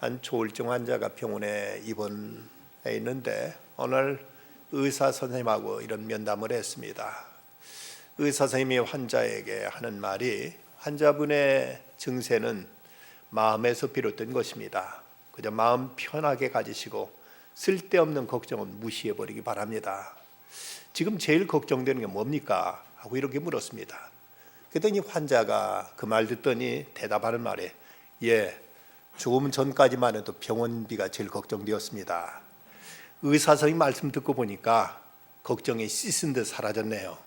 한 조울증 환자가 병원에 입원해 있는데 오늘 의사 선생님하고 이런 면담을 했습니다. 의사 선생님이 환자에게 하는 말이 환자분의 증세는 마음에서 비롯된 것입니다. 그저 마음 편하게 가지시고 쓸데없는 걱정은 무시해버리기 바랍니다. 지금 제일 걱정되는 게 뭡니까? 하고 이렇게 물었습니다. 그랬더니 환자가 그 말 듣더니 대답하는 말에 죽음 전까지만 해도 병원비가 제일 걱정되었습니다. 의사 선생님 말씀 듣고 보니까 걱정이 씻은 듯 사라졌네요.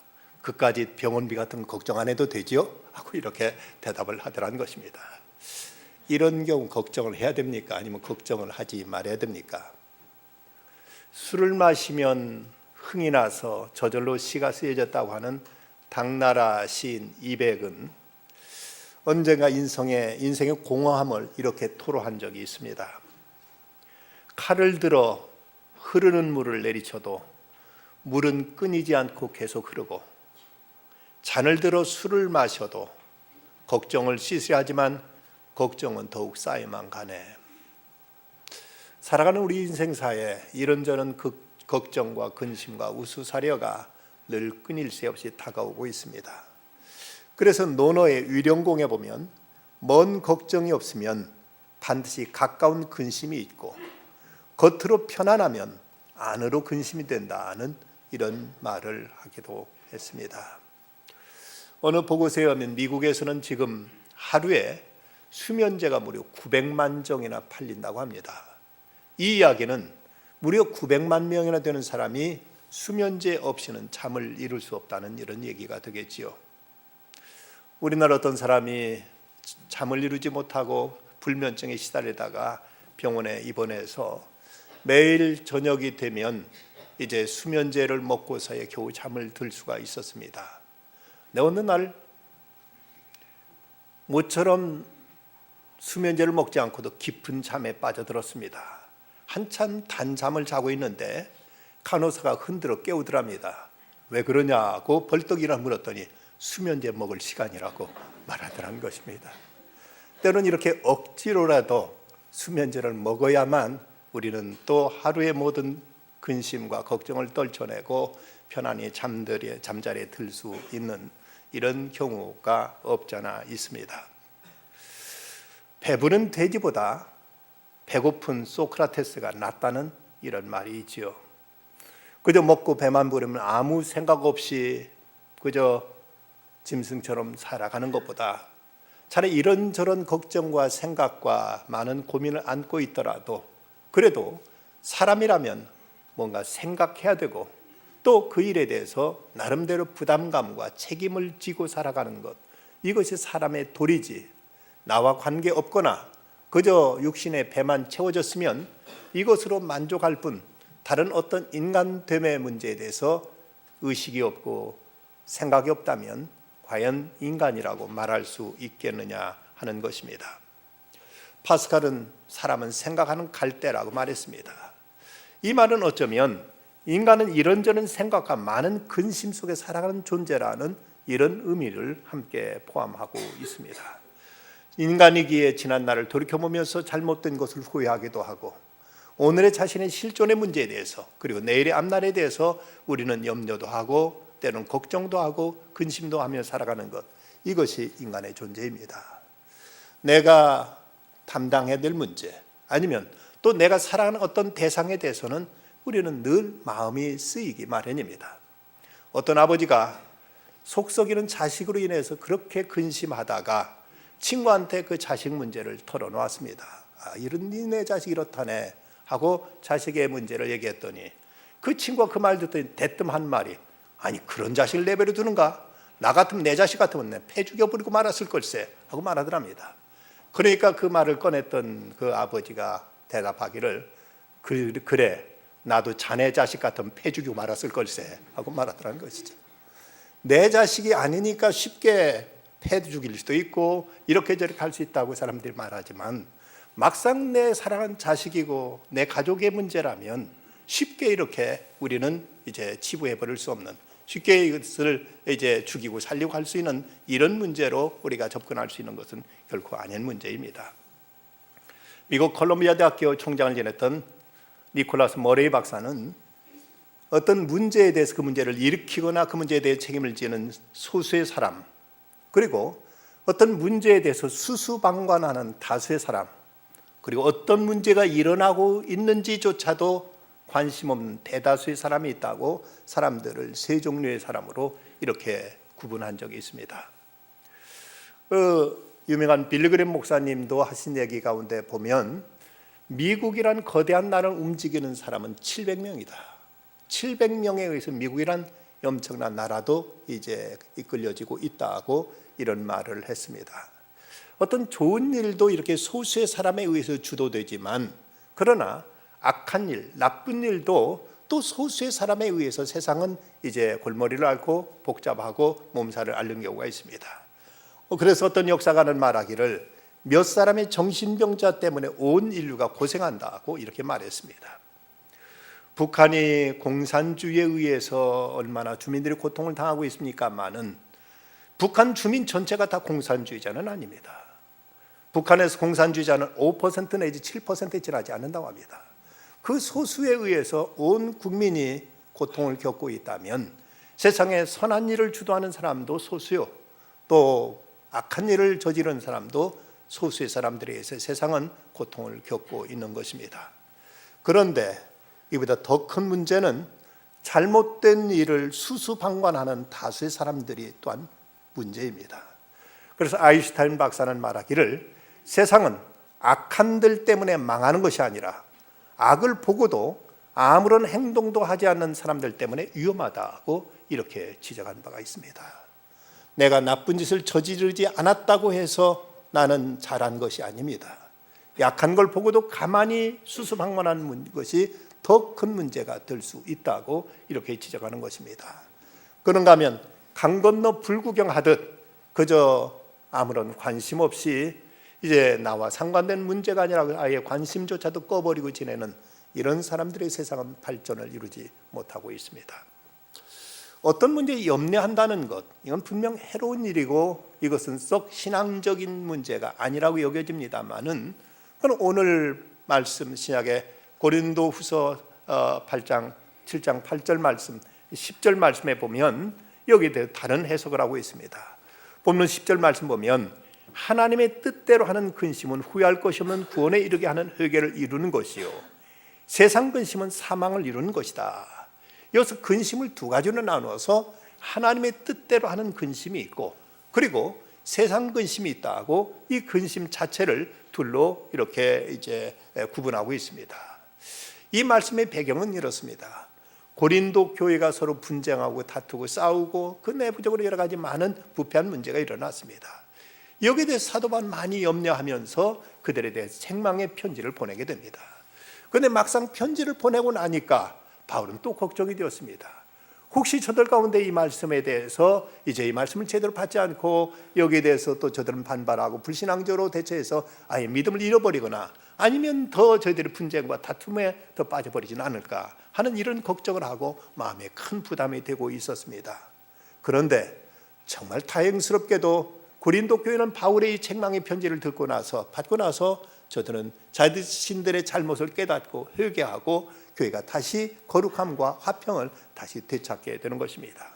그까지 병원비 같은 거 걱정 안 해도 되죠? 하고 이렇게 대답을 하더라는 것입니다. 이런 경우 걱정을 해야 됩니까? 아니면 걱정을 하지 말아야 됩니까? 술을 마시면 흥이 나서 저절로 시가 쓰여졌다고 하는 당나라 시인 이백은 언젠가 인생의 공허함을 이렇게 토로한 적이 있습니다. 칼을 들어 흐르는 물을 내리쳐도 물은 끊이지 않고 계속 흐르고, 잔을 들어 술을 마셔도 걱정을 씻어야 하지만 걱정은 더욱 쌓여만 가네. 살아가는 우리 인생사에 이런저런 걱정과 근심과 우수사려가 늘 끊일 새 없이 다가오고 있습니다. 그래서 논어의 위령공에 보면 먼 걱정이 없으면 반드시 가까운 근심이 있고 겉으로 편안하면 안으로 근심이 된다는 이런 말을 하기도 했습니다. 어느 보고서에 의하면 미국에서는 지금 하루에 수면제가 무려 900만 정이나 팔린다고 합니다. 이 이야기는 무려 900만 명이나 되는 사람이 수면제 없이는 잠을 이룰 수 없다는 이런 얘기가 되겠지요. 우리나라 어떤 사람이 잠을 이루지 못하고 불면증에 시달리다가 병원에 입원해서 매일 저녁이 되면 이제 수면제를 먹고서야 겨우 잠을 들 수가 있었습니다. 근데 어느 날 모처럼 수면제를 먹지 않고도 깊은 잠에 빠져들었습니다. 한참 단잠을 자고 있는데 간호사가 흔들어 깨우더랍니다. 왜 그러냐고 벌떡 일어나 물었더니 수면제 먹을 시간이라고 말하더라는 것입니다. 때로는 이렇게 억지로라도 수면제를 먹어야만 우리는 또 하루의 모든 근심과 걱정을 떨쳐내고 편안히 잠자리에 들 수 있는 이런 경우가 없잖아 있습니다. 배부른 돼지보다 배고픈 소크라테스가 낫다는 이런 말이 있지요. 그저 먹고 배만 부르면 아무 생각 없이 그저 짐승처럼 살아가는 것보다 차라리 이런저런 걱정과 생각과 많은 고민을 안고 있더라도 그래도 사람이라면 뭔가 생각해야 되고 또 그 일에 대해서 나름대로 부담감과 책임을 지고 살아가는 것, 이것이 사람의 도리지, 나와 관계없거나 그저 육신의 배만 채워졌으면 이것으로 만족할 뿐 다른 어떤 인간됨의 문제에 대해서 의식이 없고 생각이 없다면 과연 인간이라고 말할 수 있겠느냐 하는 것입니다. 파스칼은 사람은 생각하는 갈대라고 말했습니다. 이 말은 어쩌면 인간은 이런저런 생각과 많은 근심 속에 살아가는 존재라는 이런 의미를 함께 포함하고 있습니다. 인간이기에 지난 날을 돌이켜보면서 잘못된 것을 후회하기도 하고 오늘의 자신의 실존의 문제에 대해서 그리고 내일의 앞날에 대해서 우리는 염려도 하고 때로는 걱정도 하고 근심도 하며 살아가는 것, 이것이 인간의 존재입니다. 내가 담당해야 될 문제 아니면 또 내가 살아가는 어떤 대상에 대해서는 우리는 늘 마음이 쓰이기 마련입니다. 어떤 아버지가 속 썩이는 자식으로 인해서 그렇게 근심하다가 친구한테 그 자식 문제를 털어놓았습니다. 이런 네 자식 이렇다네 하고 자식의 문제를 얘기했더니 그 친구가 그 말 듣더니 대뜸 한 말이 아니 그런 자식을 내버려 두는가? 나 같으면 내 자식 같으면 내 패 죽여버리고 말았을 걸세 하고 말하더랍니다. 그러니까 그 말을 꺼냈던 그 아버지가 대답하기를 그래 나도 자네 자식 같으면 패 죽이고 말았을 걸세 하고 말하더라는 것이죠. 내 자식이 아니니까 쉽게 패 죽일 수도 있고 이렇게 저렇게 할 수 있다고 사람들이 말하지만 막상 내 사랑하는 자식이고 내 가족의 문제라면 쉽게 이렇게 우리는 이제 치부해 버릴 수 없는, 쉽게 이것을 이제 죽이고 살리고 할 수 있는 이런 문제로 우리가 접근할 수 있는 것은 결코 아닌 문제입니다. 미국 콜롬비아 대학교 총장을 지냈던 니콜라스 머레이 박사는 어떤 문제에 대해서 그 문제를 일으키거나 그 문제에 대해 책임을 지는 소수의 사람, 그리고 어떤 문제에 대해서 수수방관하는 다수의 사람, 그리고 어떤 문제가 일어나고 있는지조차도 관심 없는 대다수의 사람이 있다고 사람들을 세 종류의 사람으로 이렇게 구분한 적이 있습니다. 유명한 빌리그램 목사님도 하신 얘기 가운데 보면 미국이란 거대한 나라를 움직이는 사람은 700명이다. 700명에 의해서 미국이란 엄청난 나라도 이제 이끌려지고 있다고 이런 말을 했습니다. 어떤 좋은 일도 이렇게 소수의 사람에 의해서 주도되지만, 그러나 악한 일, 나쁜 일도 또 소수의 사람에 의해서 세상은 이제 골머리를 앓고 복잡하고 몸살을 앓는 경우가 있습니다. 그래서 어떤 역사가는 말하기를 몇 사람의 정신병자 때문에 온 인류가 고생한다고 이렇게 말했습니다. 북한이 공산주의에 의해서 얼마나 주민들이 고통을 당하고 있습니까마는 북한 주민 전체가 다 공산주의자는 아닙니다. 북한에서 공산주의자는 5% 내지 7%에 지나지 않는다고 합니다. 그 소수에 의해서 온 국민이 고통을 겪고 있다면 세상에 선한 일을 주도하는 사람도 소수요, 또 악한 일을 저지르는 사람도 소수의 사람들에 의해서 세상은 고통을 겪고 있는 것입니다. 그런데 이보다 더 큰 문제는 잘못된 일을 수수방관하는 다수의 사람들이 또한 문제입니다. 그래서 아인슈타인 박사는 말하기를 세상은 악한들 때문에 망하는 것이 아니라 악을 보고도 아무런 행동도 하지 않는 사람들 때문에 위험하다고 이렇게 지적한 바가 있습니다. 내가 나쁜 짓을 저지르지 않았다고 해서 나는 잘한 것이 아닙니다. 약한 걸 보고도 가만히 수수방관하는 것이 더 큰 문제가 될 수 있다고 이렇게 지적하는 것입니다. 그런가 하면 강 건너 불구경하듯 그저 아무런 관심 없이 이제 나와 상관된 문제가 아니라 아예 관심조차도 꺼버리고 지내는 이런 사람들의 세상은 발전을 이루지 못하고 있습니다. 어떤 문제에 염려한다는 것, 이건 분명 해로운 일이고 이것은 썩 신앙적인 문제가 아니라고 여겨집니다만은 오늘 말씀 신약의 고린도후서 8장 7장 8절 말씀 10절 말씀에 보면 여기에 대해 다른 해석을 하고 있습니다. 본문 10절 말씀 보면 하나님의 뜻대로 하는 근심은 후회할 것이 없는 구원에 이르게 하는 회개를 이루는 것이요 세상 근심은 사망을 이루는 것이다. 여기서 근심을 두 가지로 나누어서 하나님의 뜻대로 하는 근심이 있고 그리고 세상 근심이 있다고 이 근심 자체를 둘로 이렇게 이제 구분하고 있습니다. 이 말씀의 배경은 이렇습니다. 고린도 교회가 서로 분쟁하고 다투고 싸우고 그 내부적으로 여러 가지 많은 부패한 문제가 일어났습니다. 여기에 대해서 사도 바울은 많이 염려하면서 그들에 대해서 책망의 편지를 보내게 됩니다. 그런데 막상 편지를 보내고 나니까 바울은 또 걱정이 되었습니다. 혹시 저들 가운데 이 말씀에 대해서 이제 이 말씀을 제대로 받지 않고 여기에 대해서 또 저들은 반발하고 불신앙적으로 대처해서 아예 믿음을 잃어버리거나 아니면 더 저희들의 분쟁과 다툼에 더 빠져버리지는 않을까 하는 이런 걱정을 하고 마음에 큰 부담이 되고 있었습니다. 그런데 정말 다행스럽게도 고린도 교회는 바울의 이 책망의 편지를 받고 나서 저들은 자신들의 잘못을 깨닫고 회개하고 교회가 다시 거룩함과 화평을 다시 되찾게 되는 것입니다.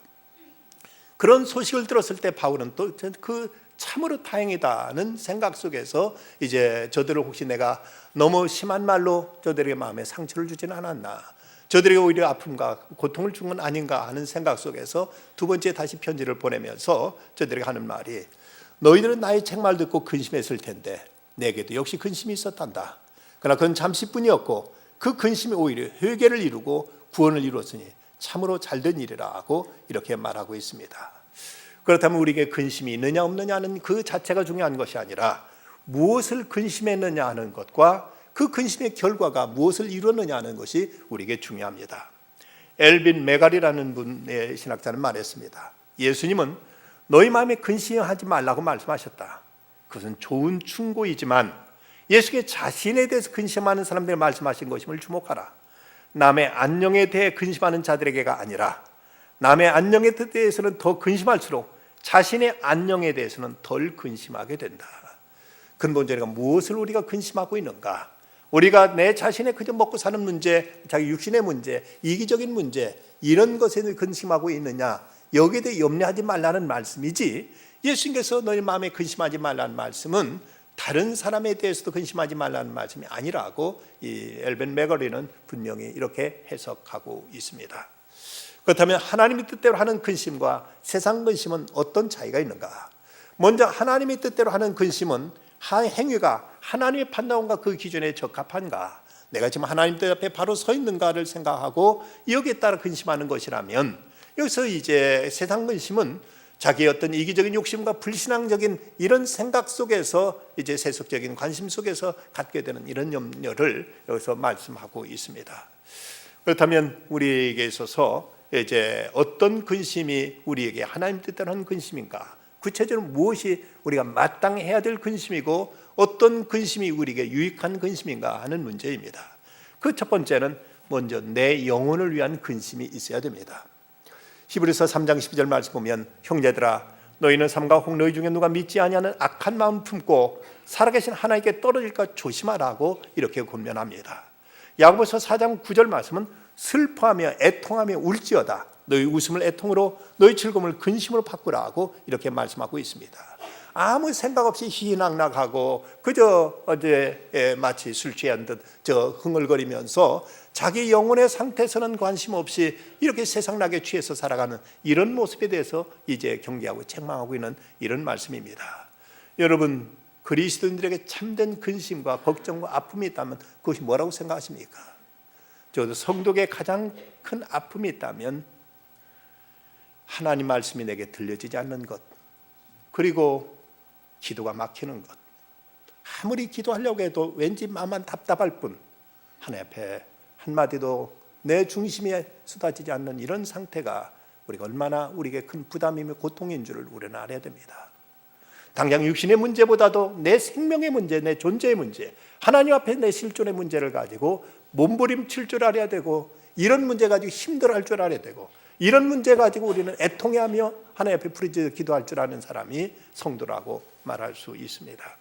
그런 소식을 들었을 때 바울은 또 그 참으로 다행이다는 생각 속에서 이제 저들을 혹시 내가 너무 심한 말로 저들에게 마음에 상처를 주지는 않았나, 저들에게 오히려 아픔과 고통을 준 건 아닌가 하는 생각 속에서 두 번째 다시 편지를 보내면서 저들에게 하는 말이 너희들은 나의 책말 듣고 근심했을 텐데 내게도 역시 근심이 있었단다. 그러나 그건 잠시뿐이었고 그 근심이 오히려 회개를 이루고 구원을 이루었으니 참으로 잘된 일이라고 이렇게 말하고 있습니다. 그렇다면 우리에게 근심이 있느냐 없느냐는 그 자체가 중요한 것이 아니라 무엇을 근심했느냐 하는 것과 그 근심의 결과가 무엇을 이루었느냐 하는 것이 우리에게 중요합니다. 엘빈 메갈이라는 분의 신학자는 말했습니다. 예수님은 너희 마음에 근심하지 말라고 말씀하셨다. 그것은 좋은 충고이지만 예수께 자신에 대해서 근심하는 사람들이 말씀하신 것임을 주목하라. 남의 안녕에 대해 근심하는 자들에게가 아니라 남의 안녕에 대해서는 더 근심할수록 자신의 안녕에 대해서는 덜 근심하게 된다. 근본적으로 무엇을 우리가 근심하고 있는가? 우리가 내 자신의 그저 먹고 사는 문제, 자기 육신의 문제, 이기적인 문제 이런 것에 근심하고 있느냐, 여기에 대해 염려하지 말라는 말씀이지, 예수님께서 너희 마음에 근심하지 말라는 말씀은 다른 사람에 대해서도 근심하지 말라는 말씀이 아니라고 이 엘벤 맥거리는 분명히 이렇게 해석하고 있습니다. 그렇다면 하나님의 뜻대로 하는 근심과 세상 근심은 어떤 차이가 있는가? 먼저 하나님의 뜻대로 하는 근심은 행위가 하나님의 판단과 그 기준에 적합한가, 내가 지금 하나님 뜻 앞에 바로 서 있는가를 생각하고 여기에 따라 근심하는 것이라면, 여기서 이제 세상 근심은 자기의 어떤 이기적인 욕심과 불신앙적인 이런 생각 속에서 이제 세속적인 관심 속에서 갖게 되는 이런 염려를 여기서 말씀하고 있습니다. 그렇다면 우리에게 있어서 이제 어떤 근심이 우리에게 하나님 뜻대로 하는 근심인가? 구체적으로 무엇이 우리가 마땅히 해야 될 근심이고 어떤 근심이 우리에게 유익한 근심인가 하는 문제입니다. 그 첫 번째는 먼저 내 영혼을 위한 근심이 있어야 됩니다. 히브리서 3장 12절 말씀 보면, 형제들아 너희는 삼가 혹 너희 중에 누가 믿지 아니하는 악한 마음 품고 살아계신 하나님께 떨어질까 조심하라고 이렇게 권면합니다. 야고보서 4장 9절 말씀은 슬퍼하며 애통하며 울지어다 너희 웃음을 애통으로 너희 즐거움을 근심으로 바꾸라고 이렇게 말씀하고 있습니다. 아무 생각 없이 희희낙낙하고 그저 어제 마치 술 취한 듯 흥얼거리면서 자기 영혼의 상태에서는 관심 없이 이렇게 세상나게 취해서 살아가는 이런 모습에 대해서 이제 경계하고 책망하고 있는 이런 말씀입니다. 여러분, 그리스도인들에게 참된 근심과 걱정과 아픔이 있다면 그것이 뭐라고 생각하십니까? 저도 성도의 가장 큰 아픔이 있다면 하나님 말씀이 내게 들려지지 않는 것, 그리고 기도가 막히는 것, 아무리 기도하려고 해도 왠지 마음만 답답할 뿐 하나님 앞에 한마디도 내 중심에 쏟아지지 않는 이런 상태가 우리가 얼마나 우리에게 큰 부담이며 고통인 줄을 우리는 알아야 됩니다. 당장 육신의 문제보다도 내 생명의 문제, 내 존재의 문제, 하나님 앞에 내 실존의 문제를 가지고 몸부림칠 줄 알아야 되고, 이런 문제 가지고 힘들어할 줄 알아야 되고, 이런 문제 가지고 우리는 애통해하며 하나님 앞에 부르짖어 기도할 줄 아는 사람이 성도라고 말할 수 있습니다.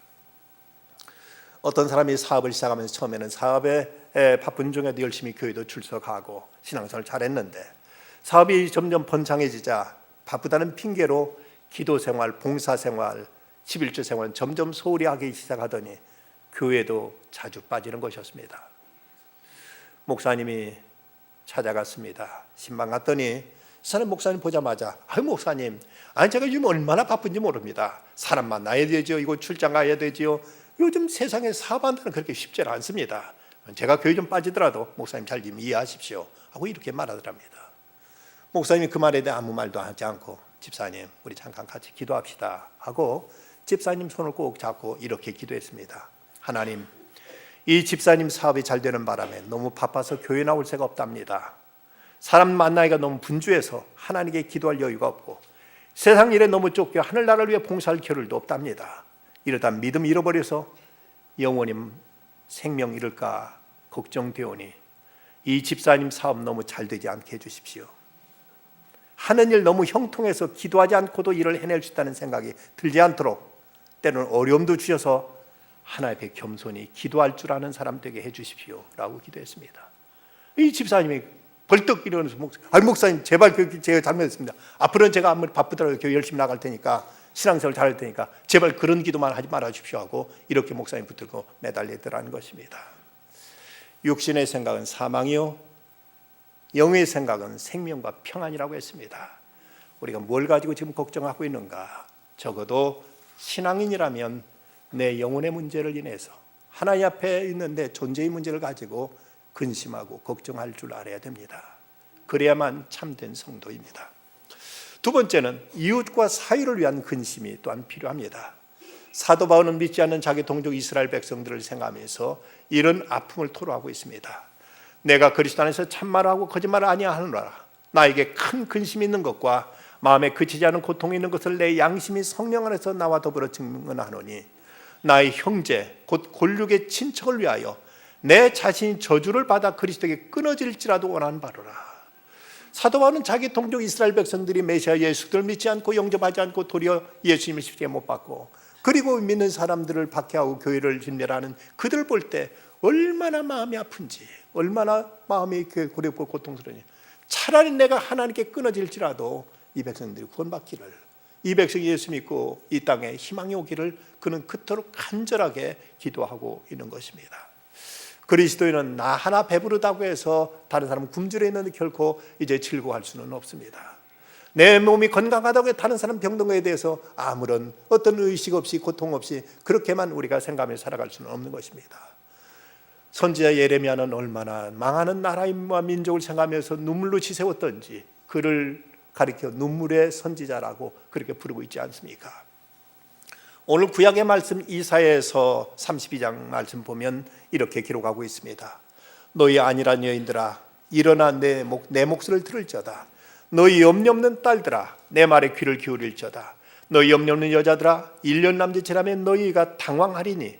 어떤 사람이 사업을 시작하면서 처음에는 사업에 바쁜 중에도 열심히 교회도 출석하고 신앙생활을 잘했는데, 사업이 점점 번창해지자 바쁘다는 핑계로 기도생활, 봉사생활, 11조 생활은 점점 소홀히 하기 시작하더니 교회도 자주 빠지는 것이었습니다. 목사님이 찾아갔습니다. 신방 갔더니 사람 목사님 보자마자, 아유 목사님, 아니 제가 요즘 얼마나 바쁜지 모릅니다. 사람 만나야 되죠. 이거 출장 가야 되죠. 요즘 세상에 사업한다는 그렇게 쉽지 않습니다. 제가 교회 좀 빠지더라도 목사님 잘 좀 이해하십시오 하고 이렇게 말하더랍니다. 목사님이 그 말에 대해 아무 말도 하지 않고, 집사님 우리 잠깐 같이 기도합시다 하고 집사님 손을 꼭 잡고 이렇게 기도했습니다. 하나님, 이 집사님 사업이 잘 되는 바람에 너무 바빠서 교회 나올 새가 없답니다. 사람 만나기가 너무 분주해서 하나님께 기도할 여유가 없고, 세상 일에 너무 쫓겨 하늘나라를 위해 봉사할 겨를도 없답니다. 이러다 믿음 잃어버려서 영원히 생명 잃을까 걱정되오니 이 집사님 사업 너무 잘 되지 않게 해주십시오. 하는 일 너무 형통해서 기도하지 않고도 일을 해낼 수 있다는 생각이 들지 않도록 때로는 어려움도 주셔서 하나님 앞에 겸손히 기도할 줄 아는 사람 되게 해주십시오 라고 기도했습니다. 이 집사님이 벌떡 일어나서 목사님 제발 제가 잘못했습니다. 앞으로는 제가 아무리 바쁘더라도 교회 열심히 나갈 테니까 신앙생활 잘할 테니까 제발 그런 기도만 하지 말아 주십시오 하고 이렇게 목사님 붙들고 매달리더라는 것입니다. 육신의 생각은 사망이요 영의 생각은 생명과 평안이라고 했습니다. 우리가 뭘 가지고 지금 걱정하고 있는가? 적어도 신앙인이라면 내 영혼의 문제를 인해서 하나님 앞에 있는 내 존재의 문제를 가지고 근심하고 걱정할 줄 알아야 됩니다. 그래야만 참된 성도입니다. 두 번째는 이웃과 사회를 위한 근심이 또한 필요합니다. 사도 바울은 믿지 않는 자기 동족 이스라엘 백성들을 생각하면서 이런 아픔을 토로하고 있습니다. 내가 그리스도 안에서 참말하고 거짓말을 아니하노라. 나에게 큰 근심이 있는 것과 마음에 그치지 않은 고통이 있는 것을 내 양심이 성령 안에서 나와 더불어 증언하노니, 나의 형제 곧 골육의 친척을 위하여 내 자신이 저주를 받아 그리스도에게 끊어질지라도 원하는 바로라. 사도 바울은 자기 동족 이스라엘 백성들이 메시아 예수를 믿지 않고 영접하지 않고 도리어 예수님을 십자가에 못 박고, 그리고 믿는 사람들을 박해하고 교회를 진멸하는 그들 볼 때 얼마나 마음이 아픈지, 얼마나 마음이 고렵고 고통스러우니, 차라리 내가 하나님께 끊어질지라도 이 백성들이 구원받기를, 이 백성이 예수 믿고 이 땅에 희망이 오기를 그는 그토록 간절하게 기도하고 있는 것입니다. 그리스도인은 나 하나 배부르다고 해서 다른 사람 굶주려 있는데 결코 이제 즐거워할 수는 없습니다. 내 몸이 건강하다고 해서 다른 사람 병든 것에 대해서 아무런 어떤 의식 없이 고통 없이 그렇게만 우리가 생각하며 살아갈 수는 없는 것입니다. 선지자 예레미야는 얼마나 망하는 나라와 민족을 생각하면서 눈물로 지새웠던지 그를 가리켜 눈물의 선지자라고 그렇게 부르고 있지 않습니까? 오늘 구약의 말씀 이사야에서 32장 말씀 보면 이렇게 기록하고 있습니다. 너희 안일한 여인들아 일어나 내 목소리를 들을지어다. 너희 염려 없는 딸들아 내 말에 귀를 기울일지어다. 너희 염려 없는 여자들아 1년 남짓이라면 너희가 당황하리니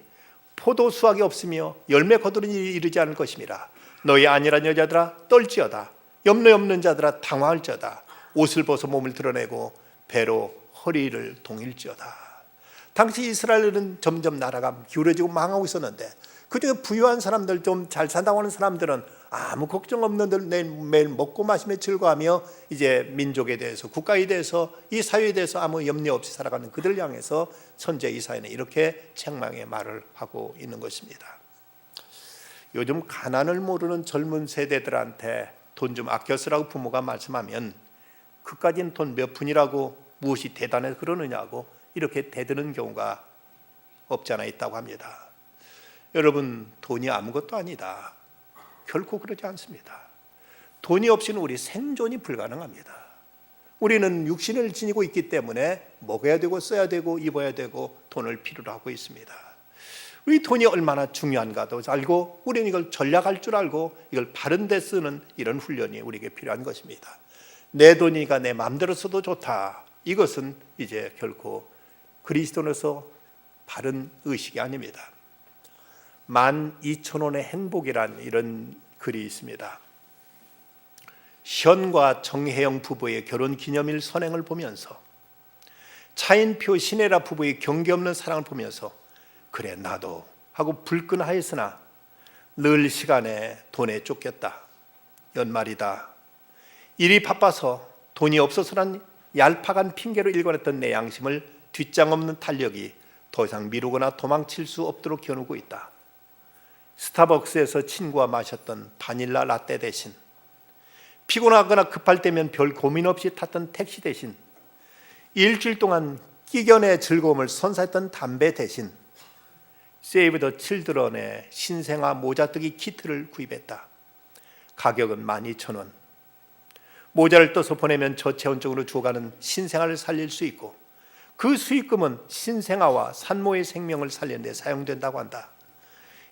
포도 수확이 없으며 열매 거두는 일이 이르지 않을 것임이라. 너희 안일한 여자들아 떨지어다. 염려 없는 자들아 당황할지어다. 옷을 벗어 몸을 드러내고 배로 허리를 동일지어다. 당시 이스라엘은 점점 나라가 기울어지고 망하고 있었는데 그중에 부유한 사람들, 좀 잘 산다고 하는 사람들은 아무 걱정 없는들 매일 먹고 마시며 즐거워하며 이제 민족에 대해서, 국가에 대해서, 이 사회에 대해서 아무 염려 없이 살아가는 그들 향해서 선지자 이사야는 이렇게 책망의 말을 하고 있는 것입니다. 요즘 가난을 모르는 젊은 세대들한테 돈 좀 아껴 쓰라고 부모가 말씀하면 그까진 돈 몇 푼이라고 무엇이 대단해서 그러느냐고 이렇게 대드는 경우가 없지 않아 있다고 합니다. 여러분, 돈이 아무것도 아니다. 결코 그러지 않습니다. 돈이 없이는 우리 생존이 불가능합니다. 우리는 육신을 지니고 있기 때문에 먹어야 되고 써야 되고 입어야 되고 돈을 필요로 하고 있습니다. 이 돈이 얼마나 중요한가도 알고 우리는 이걸 전략할 줄 알고 이걸 바른 데 쓰는 이런 훈련이 우리에게 필요한 것입니다. 내 돈이니까 내 마음대로 써도 좋다. 이것은 이제 결코 그리스도로서 바른 의식이 아닙니다. 12,000원의 행복이란 이런 글이 있습니다. 현과 정혜영 부부의 결혼 기념일 선행을 보면서 차인표 신혜라 부부의 경계 없는 사랑을 보면서 그래 나도 하고 불끈하였으나 늘 시간에 돈에 쫓겼다. 연말이다. 일이 바빠서 돈이 없어서란 얄팍한 핑계로 일관했던 내 양심을 뒷장 없는 탄력이 더 이상 미루거나 도망칠 수 없도록 겨누고 있다. 스타벅스에서 친구와 마셨던 바닐라 라떼 대신, 피곤하거나 급할 때면 별 고민 없이 탔던 택시 대신, 일주일 동안 끼견의 즐거움을 선사했던 담배 대신 세이브 더 칠드런의 신생아 모자뜨기 키트를 구입했다. 가격은 12,000원. 모자를 떠서 보내면 저체온증으로 죽어가는 신생아를 살릴 수 있고 그 수익금은 신생아와 산모의 생명을 살리는 데 사용된다고 한다.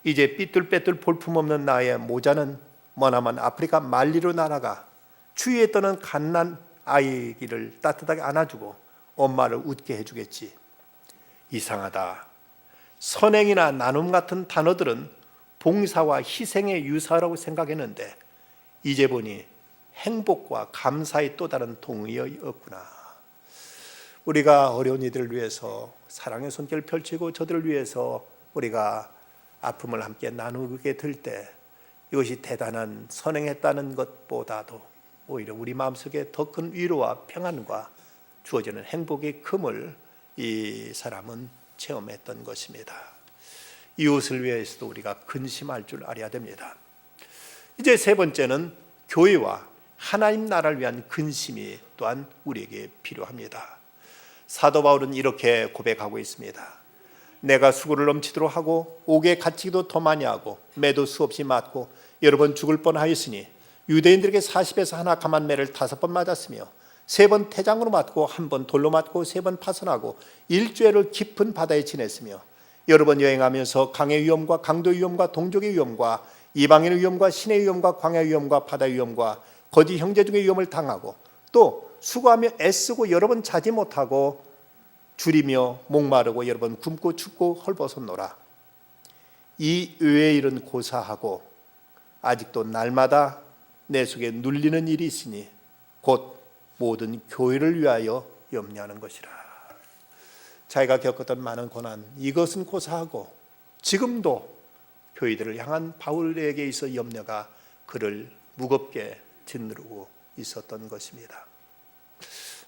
이제 삐뚤빼뚤 볼품없는 나의 모자는 머나먼 아프리카 말리로 날아가 추위에 떠는 갓난 아이를 따뜻하게 안아주고 엄마를 웃게 해주겠지. 이상하다. 선행이나 나눔 같은 단어들은 봉사와 희생의 유사라고 생각했는데 이제 보니 행복과 감사의 또 다른 동의어였구나. 우리가 어려운 이들을 위해서 사랑의 손길을 펼치고 저들을 위해서 우리가 아픔을 함께 나누게 될 때 이것이 대단한 선행했다는 것보다도 오히려 우리 마음속에 더 큰 위로와 평안과 주어지는 행복의 금을 이 사람은 체험했던 것입니다. 이웃을 위해서도 우리가 근심할 줄 알아야 됩니다. 이제 세 번째는 교회와 하나님 나라를 위한 근심이 또한 우리에게 필요합니다. 사도 바울은 이렇게 고백하고 있습니다. 내가 수고를 넘치도록 하고 옥에 갇히기도 더 많이 하고 매도 수없이 맞고 여러 번 죽을 뻔하였으니 유대인들에게 40에서 하나 감한 매를 5번 맞았으며 3번 태장으로 맞고 1번 돌로 맞고 3번 파선하고 일주일을 깊은 바다에 지냈으며 여러 번 여행하면서 강의 위험과 강도 위험과 동족의 위험과 이방인의 위험과 신의 위험과 광야 위험과 바다 위험과 거짓 형제 중의 위험을 당하고 또 수고하며 애쓰고 여러 번 자지 못하고 줄이며 목마르고 여러 번 굶고 춥고 헐벗었노라. 이 의외의 일은 고사하고 아직도 날마다 내 속에 눌리는 일이 있으니 곧 모든 교회를 위하여 염려하는 것이라. 자기가 겪었던 많은 고난 이것은 고사하고 지금도 교회들을 향한 바울에게 있어 염려가 그를 무겁게 짓누르고 있었던 것입니다.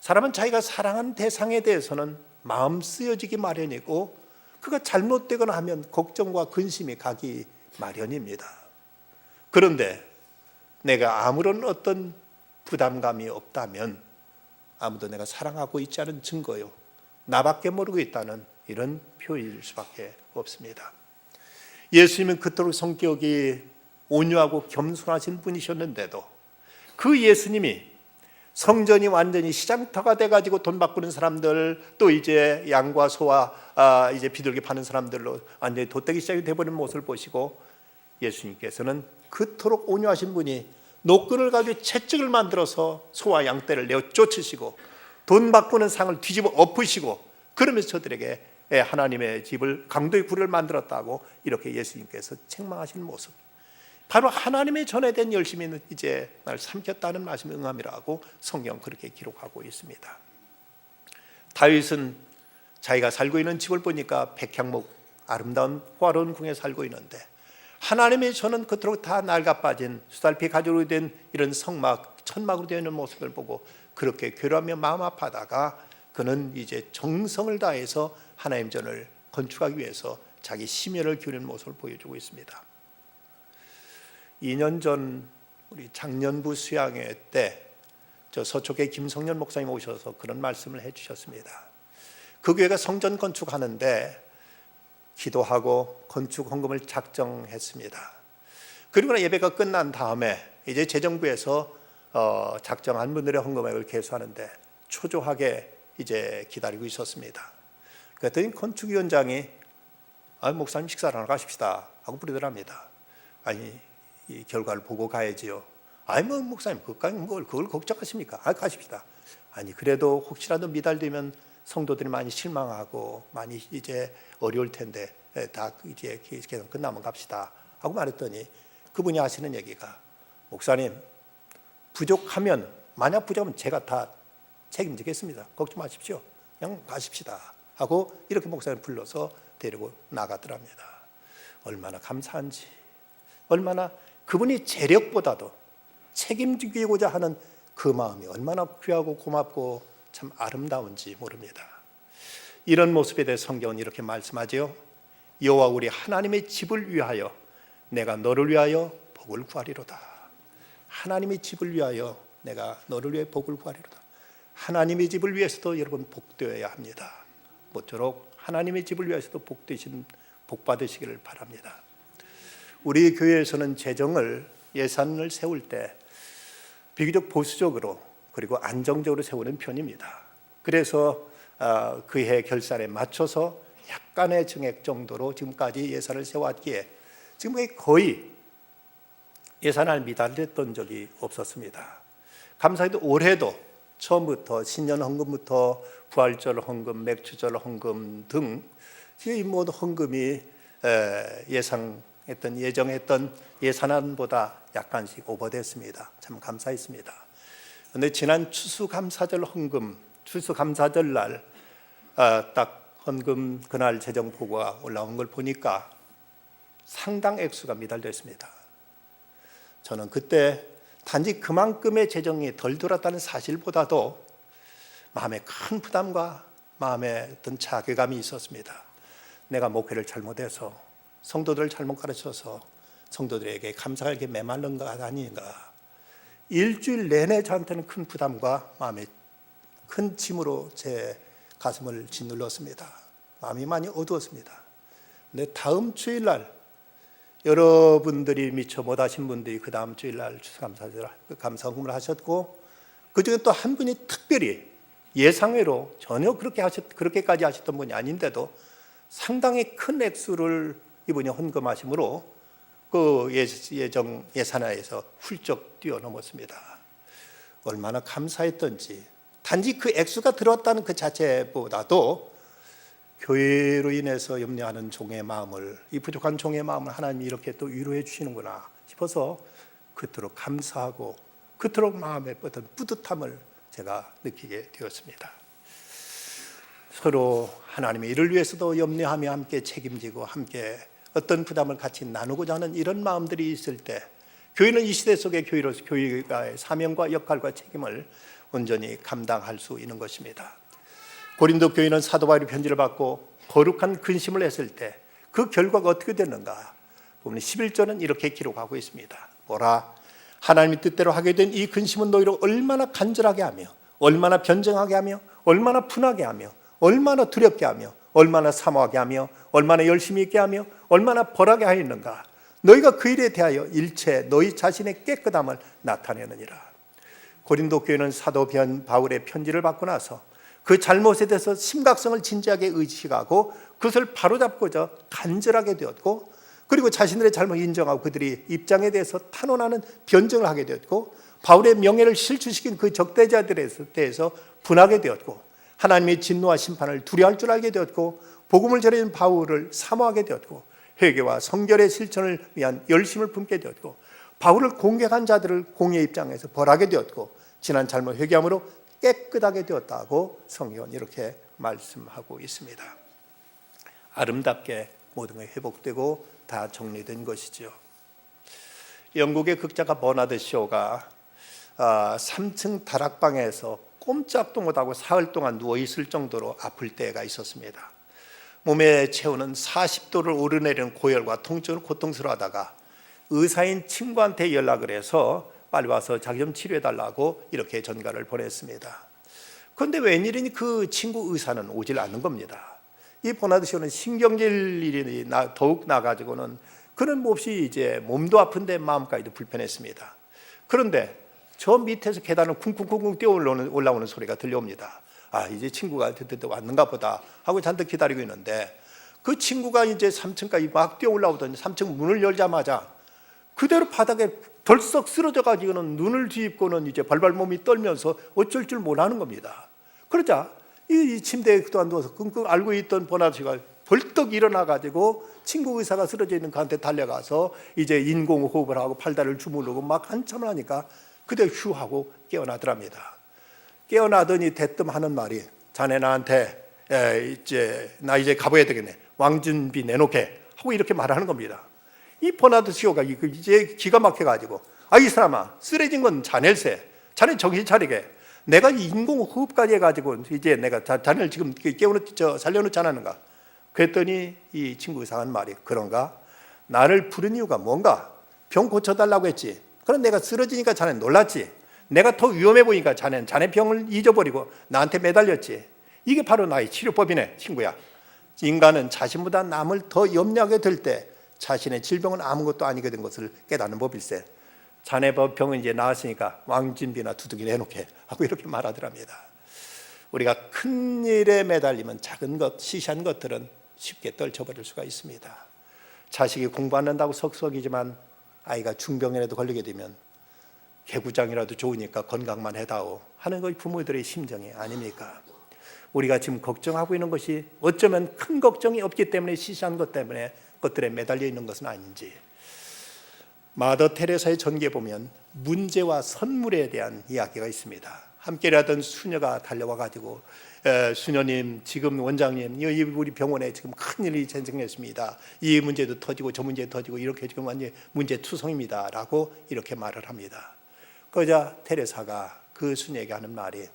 사람은 자기가 사랑한 대상에 대해서는 마음 쓰여지기 마련이고 그가 잘못되거나 하면 걱정과 근심이 가기 마련입니다. 그런데 내가 아무런 어떤 부담감이 없다면 아무도 내가 사랑하고 있지 않은 증거요, 나밖에 모르고 있다는 이런 표현일 수밖에 없습니다. 예수님은 그토록 성격이 온유하고 겸손하신 분이셨는데도 그 예수님이 성전이 완전히 시장터가 돼가지고 돈 바꾸는 사람들, 또 이제 양과 소와 이제 비둘기 파는 사람들로 완전히 돛대기 시장이 돼버린 모습을 보시고 예수님께서는 그토록 온유하신 분이 노끈을 가지고 채찍을 만들어서 소와 양떼를 내어 쫓으시고 돈 바꾸는 상을 뒤집어 엎으시고 그러면서 저들에게 하나님의 집을 강도의 구를 만들었다고 이렇게 예수님께서 책망하시는 모습, 바로 하나님의 전해된 열심히는 이제 날 삼켰다는 말씀의 응함이라고 성경 그렇게 기록하고 있습니다. 다윗은 자기가 살고 있는 집을 보니까 백향목 아름다운 호화로운 궁에 살고 있는데 하나님의 전은 그토록 다 낡아 빠진 수달피 가죽으로 된 이런 성막, 천막으로 되어 있는 모습을 보고 그렇게 괴로워하며 마음 아파하다가 그는 이제 정성을 다해서 하나님 전을 건축하기 위해서 자기 심혈을 기울이는 모습을 보여주고 있습니다. 2년 전 우리 작년부 수양회 때 저 서초계 김성년 목사님 오셔서 그런 말씀을 해주셨습니다. 그 교회가 성전 건축하는데 기도하고 건축 헌금을 작정했습니다. 그리고 예배가 끝난 다음에 이제 재정부에서 작정한 분들의 헌금액을 계수하는데 초조하게 이제 기다리고 있었습니다. 그랬더니 건축위원장이 목사님 식사를 하러 가십시다 하고 부르더랍니다. 아니 이 결과를 보고 가야지요. 목사님 그걸 걱정하십니까? 가십시다. 아니 그래도 혹시라도 미달되면 성도들이 많이 실망하고 많이 이제 어려울 텐데 다 이제 계속 끝나면 갑시다 하고 말했더니 그분이 하시는 얘기가 목사님 부족하면 만약 부족하면 제가 다 책임지겠습니다. 걱정 마십시오. 그냥 가십시다 하고 이렇게 목사님 불러서 데리고 나가더랍니다. 얼마나 감사한지, 얼마나 그분이 재력보다도 책임지고자 하는 그 마음이 얼마나 귀하고 고맙고 참 아름다운지 모릅니다. 이런 모습에 대해 성경은 이렇게 말씀하지요. 여호와 우리 하나님의 집을 위하여 내가 너를 위하여 복을 구하리로다. 하나님의 집을 위하여 내가 너를 위해 복을 구하리로다. 하나님의 집을 위해서도 여러분 복되어야 합니다. 모쪼록 하나님의 집을 위해서도 복 받으시기를 바랍니다. 우리 교회에서는 예산을 세울 때 비교적 보수적으로 그리고 안정적으로 세우는 편입니다. 그래서 그해 결산에 맞춰서 약간의 증액 정도로 지금까지 예산을 세웠기에 지금 거의 예산을 미달했던 적이 없었습니다. 감사히도 올해도 처음부터 신년 헌금부터 부활절 헌금, 맥주절 헌금 등 이 모든 헌금이 예정했던 예산안보다 약간씩 오버됐습니다. 참 감사했습니다. 그런데 지난 추수감사절 헌금, 추수감사절 날 딱 헌금 그날 재정 보고가 올라온 걸 보니까 상당 액수가 미달됐습니다. 저는 그때 단지 그만큼의 재정이 덜 들었다는 사실보다도 마음에 큰 부담과 마음에 어떤 자괴감이 있었습니다. 내가 목회를 잘못해서 성도들을 잘못 가르쳐서 성도들에게 감사가 이렇게 메말른 것 아닌가. 일주일 내내 저한테는 큰 부담과 마음에 큰 짐으로 제 가슴을 짓눌렀습니다. 마음이 많이 어두웠습니다. 근데 다음 주일날 여러분들이 미처 못하신 분들이 그 다음 주일날 추수감사절 감사헌금을 하셨고 그중에 또 한 분이 특별히 예상외로 전혀 그렇게까지 하셨던 분이 아닌데도 상당히 큰 액수를 이분이 헌금하심으로 그 예산안에서 훌쩍 뛰어넘었습니다. 얼마나 감사했던지, 단지 그 액수가 들었다는 그 자체보다도 교회로 인해서 염려하는 종의 마음을, 이 부족한 종의 마음을 하나님이 이렇게 또 위로해 주시는구나 싶어서 그토록 감사하고 그토록 마음에 어떤 뿌듯함을 제가 느끼게 되었습니다. 서로 하나님의 일을 위해서도 염려하며 함께 책임지고 함께 어떤 부담을 같이 나누고자 하는 이런 마음들이 있을 때 교회는 이 시대 속의 교회로서 교회의 사명과 역할과 책임을 온전히 감당할 수 있는 것입니다. 고린도 교회는 사도 바울의 편지를 받고 거룩한 근심을 했을 때 그 결과가 어떻게 됐는가 보면 11절은 이렇게 기록하고 있습니다. 보라, 하나님의 뜻대로 하게 된 이 근심은 너희를 얼마나 간절하게 하며 얼마나 변정하게 하며 얼마나 분하게 하며 얼마나 두렵게 하며 얼마나 사모하게 하며 얼마나 열심히 있게 하며 얼마나 벌하게 하였는가. 너희가 그 일에 대하여 일체 너희 자신의 깨끗함을 나타내느니라. 고린도 교회는 사도 바울의 편지를 받고 나서 그 잘못에 대해서 심각성을 진지하게 의식하고 그것을 바로잡고자 간절하게 되었고, 그리고 자신들의 잘못을 인정하고 그들이 입장에 대해서 탄원하는 변증을 하게 되었고, 바울의 명예를 실추시킨 그 적대자들에 대해서 분하게 되었고, 하나님의 진노와 심판을 두려워할 줄 알게 되었고, 복음을 전해준 바울을 사모하게 되었고, 회개와 성결의 실천을 위한 열심을 품게 되었고, 바울을 공격한 자들을 공의의 입장에서 벌하게 되었고, 지난 잘못 회개함으로 깨끗하게 되었다고 성경은 이렇게 말씀하고 있습니다. 아름답게 모든 게 회복되고 다 정리된 것이죠. 영국의 극작가 버나드 쇼가 3층 다락방에서 꼼짝도 못하고 사흘 동안 누워있을 정도로 아플 때가 있었습니다. 몸의 체온은 40도를 오르내리는 고열과 통증을 고통스러워하다가 의사인 친구한테 연락을 해서 빨리 와서 자기 좀 치료해달라고 이렇게 전가를 보냈습니다. 그런데 웬일이니 그 친구 의사는 오질 않는 겁니다. 이 버나드 쇼는 신경질 일이 더욱 나가지고는 그는 몹시 이제 몸도 아픈데 마음까지도 불편했습니다. 그런데 저 밑에서 계단을 쿵쿵쿵쿵 뛰어 올라오는 소리가 들려옵니다. 아, 이제 친구가 왔는가 보다 하고 잔뜩 기다리고 있는데, 그 친구가 이제 3층까지 막 뛰어 올라오더니 3층 문을 열자마자 그대로 바닥에 덜썩 쓰러져 가지고는 눈을 뒤집고는 이제 발발 몸이 떨면서 어쩔 줄 모르는 겁니다. 그러자 이 침대에 그동안 누워서 끙끙 앓고 있던 버나드 쇼가 벌떡 일어나 가지고 친구 의사가 쓰러져 있는 그한테 달려가서 이제 인공호흡을 하고 팔다리를 주무르고 막 한참을 하니까 그대 휴 하고 깨어나더랍니다. 깨어나더니 대뜸 하는 말이, 자네 나한테 나 이제 가봐야 되겠네, 왕준비 내놓게 하고 이렇게 말하는 겁니다. 이 버나드 쇼가 이제 기가 막혀가지고, 이 사람아, 쓰러진 건 자넬세, 자네 정신 차리게, 내가 인공호흡까지 해가지고 이제 내가 자네를 지금 살려놓지 않았는가. 그랬더니 이 친구 의사가 한 말이, 그런가? 나를 부른 이유가 뭔가? 병 고쳐달라고 했지. 그럼 내가 쓰러지니까 자네는 놀랐지. 내가 더 위험해 보이니까 자네는 자네 병을 잊어버리고 나한테 매달렸지. 이게 바로 나의 치료법이네, 친구야. 인간은 자신보다 남을 더 염려하게 될 때 자신의 질병은 아무것도 아니게 된 것을 깨닫는 법일세. 자네 병은 이제 나았으니까 왕진비나 두둑이 내놓게 하고 이렇게 말하더랍니다. 우리가 큰 일에 매달리면 작은 것, 시시한 것들은 쉽게 떨쳐버릴 수가 있습니다. 자식이 공부한다고 석석이지만 아이가 중병이라도 걸리게 되면 개구장이라도 좋으니까 건강만 해다오 하는 것이 부모들의 심정이 아닙니까? 우리가 지금 걱정하고 있는 것이 어쩌면 큰 걱정이 없기 때문에 시시한 것 때문에 것들에 매달려 있는 것은 아닌지. 마더 테레사의 전기에 보면 문제와 선물에 대한 이야기가 있습니다. 함께 일하던 수녀가 달려와 가지고, 수녀님, 지금 원장님, 우리 병원에 지금 큰일이 생겼습니다. 이 문제도 터지고 저 문제도 터지고 이렇게 지금 완전 문제투성입니다 라고 이렇게 말을 합니다. 그러자 테레사가 그 수녀에게 하는 말이,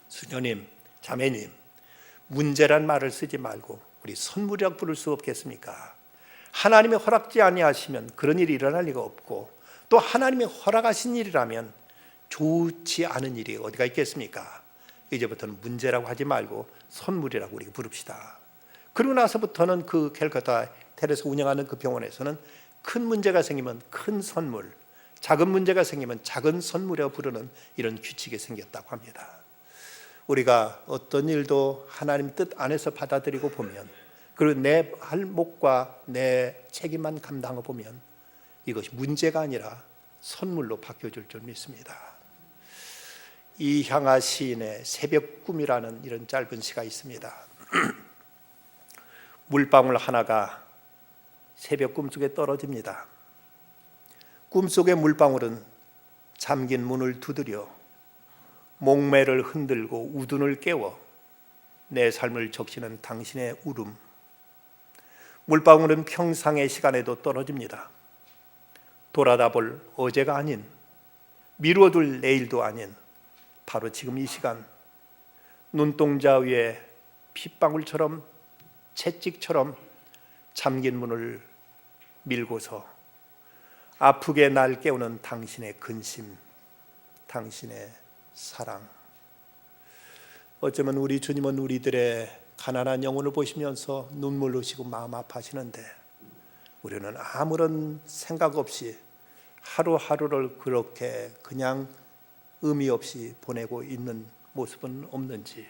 수녀님, 자매님, 문제란 말을 쓰지 말고 우리 선물이라고 부를 수 없겠습니까? 하나님이 허락지 아니하시면 그런 일이 일어날 리가 없고, 또 하나님이 허락하신 일이라면 좋지 않은 일이 어디가 있겠습니까? 이제부터는 문제라고 하지 말고 선물이라고 우리가 부릅시다. 그리고 나서부터는 그 캘커타 테레사 운영하는 그 병원에서는 큰 문제가 생기면 큰 선물, 작은 문제가 생기면 작은 선물이라고 부르는 이런 규칙이 생겼다고 합니다. 우리가 어떤 일도 하나님 뜻 안에서 받아들이고 보면, 그리고 내 할목과 내 책임만 감당하고 보면 이것이 문제가 아니라 선물로 바뀌어질 줄 믿습니다. 이향아 시인의 새벽 꿈이라는 이런 짧은 시가 있습니다. 물방울 하나가 새벽 꿈속에 떨어집니다. 꿈속의 물방울은 잠긴 문을 두드려 목매를 흔들고 우둔을 깨워 내 삶을 적시는 당신의 울음. 물방울은 평상의 시간에도 떨어집니다. 돌아다 볼 어제가 아닌, 미루어둘 내일도 아닌 바로 지금 이 시간, 눈동자 위에 핏방울처럼 채찍처럼 잠긴 문을 밀고서 아프게 날 깨우는 당신의 근심, 당신의 사랑. 어쩌면 우리 주님은 우리들의 가난한 영혼을 보시면서 눈물 흘리시고 마음 아파하시는데, 우리는 아무런 생각 없이 하루하루를 그렇게 그냥 의미 없이 보내고 있는 모습은 없는지,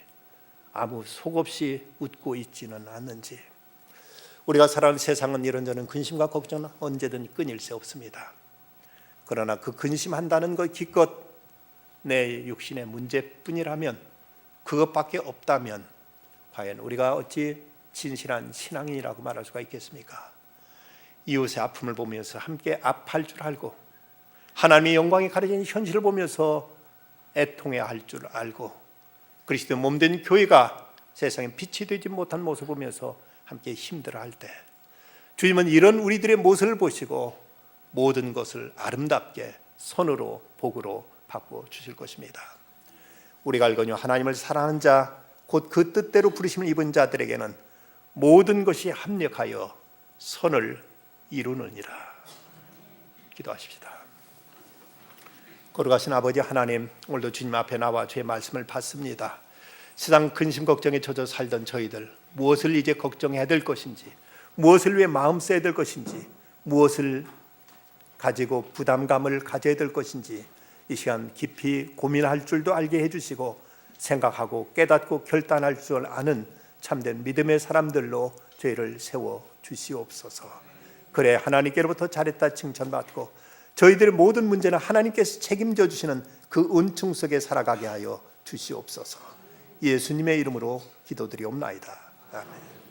아무 속 없이 웃고 있지는 않는지. 우리가 살아가는 세상은 이런저런 근심과 걱정은 언제든 끊일 수 없습니다. 그러나 그 근심한다는 것 기껏 내 육신의 문제뿐이라면, 그것밖에 없다면 과연 우리가 어찌 진실한 신앙인이라고 말할 수가 있겠습니까? 이웃의 아픔을 보면서 함께 아파할 줄 알고, 하나님의 영광이 가려진 현실을 보면서 애통해야 할 줄 알고, 그리스도의 몸된 교회가 세상에 빛이 되지 못한 모습을 보면서 함께 힘들어할 때, 주님은 이런 우리들의 모습을 보시고 모든 것을 아름답게 선으로 복으로 바꿔 주실 것입니다. 우리가 알거니와 하나님을 사랑하는 자, 곧 그 뜻대로 부르심을 입은 자들에게는 모든 것이 합력하여 선을 이루느니라. 기도하십시다. 거룩하신 아버지 하나님, 오늘도 주님 앞에 나와 주의 말씀을 받습니다. 세상 근심 걱정에 젖어 살던 저희들, 무엇을 이제 걱정해야 될 것인지, 무엇을 위해 마음 써야 될 것인지, 무엇을 가지고 부담감을 가져야 될 것인지 이 시간 깊이 고민할 줄도 알게 해주시고, 생각하고 깨닫고 결단할 줄 아는 참된 믿음의 사람들로 저희를 세워 주시옵소서. 그래 하나님께로부터 잘했다 칭찬받고 저희들의 모든 문제는 하나님께서 책임져 주시는 그 은총 속에 살아가게 하여 주시옵소서. 예수님의 이름으로 기도드리옵나이다. 아멘.